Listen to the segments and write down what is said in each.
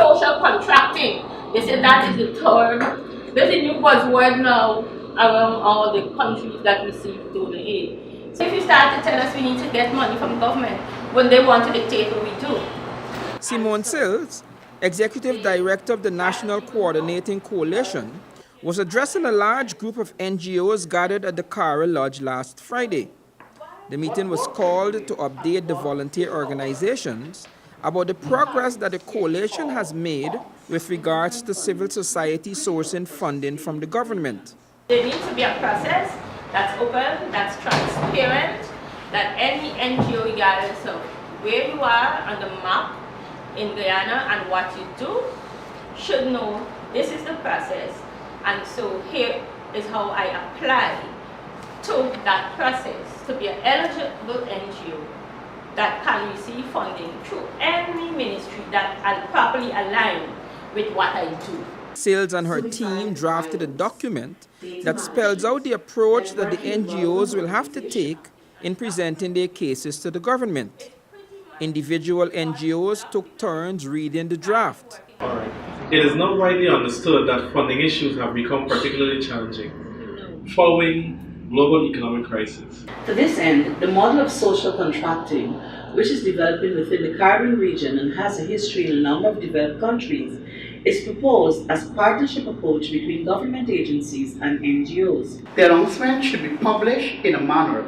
social contracting. They say that is the term. There's a new buzzword now around all the countries that receive donor aid. So if you start to tell us we need to get money from government when they want to dictate what we do. SIMONE SILLS, Executive Director of the National Coordinating Coalition, was addressing a large group of NGOs gathered at the Cara Lodge last Friday. The meeting was called to update the volunteer organizations about the progress that the coalition has made with regards to civil society sourcing funding from the government. There needs to be a process that's open, that's transparent, that any NGO, regardless of where you are on the map in Guyana and what you do, should know this is the process. And so here is how I apply to that process to be an eligible NGO that can receive funding through any ministry that are properly aligned with what I do. SILLS and her team drafted a document that spells out the approach that the NGOs will have to take in presenting their cases to the government. Individual NGOs took turns reading the draft. It is not widely understood that funding issues have become particularly challenging following global economic crisis. To this end, the model of social contracting, which is developing within the Caribbean region and has a history in a number of developed countries, is proposed as a partnership approach between government agencies and NGOs. The announcement should be published in a manner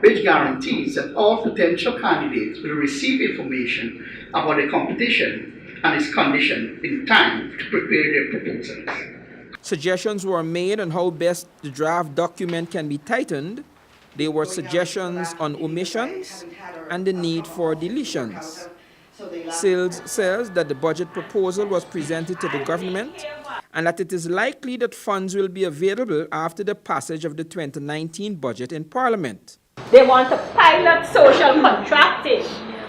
which guarantees that all potential candidates will receive information about the competition and its condition in time to prepare their proposals. Suggestions were made on how best the draft document can be tightened. There were suggestions on omissions and the need for deletions. SILLS says that the budget proposal was presented to the government and that it is likely that funds will be available after the passage of the 2019 budget in Parliament. They want to pilot social contracting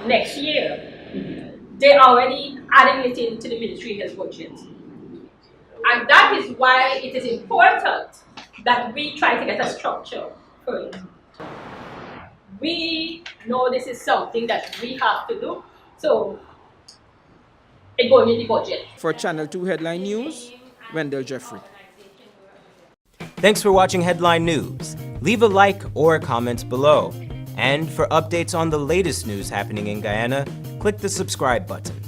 next year. They're already adding it into the Ministry of Health budget. And that is why it is important that we try to get a structure for it. We know this is something that we have to do, so it's going in the budget. For Channel 2 Headline News, Wendell Jeffrey. Thanks for watching Headline News. Leave a like or a comment below. And for updates on the latest news happening in Guyana, click the subscribe button.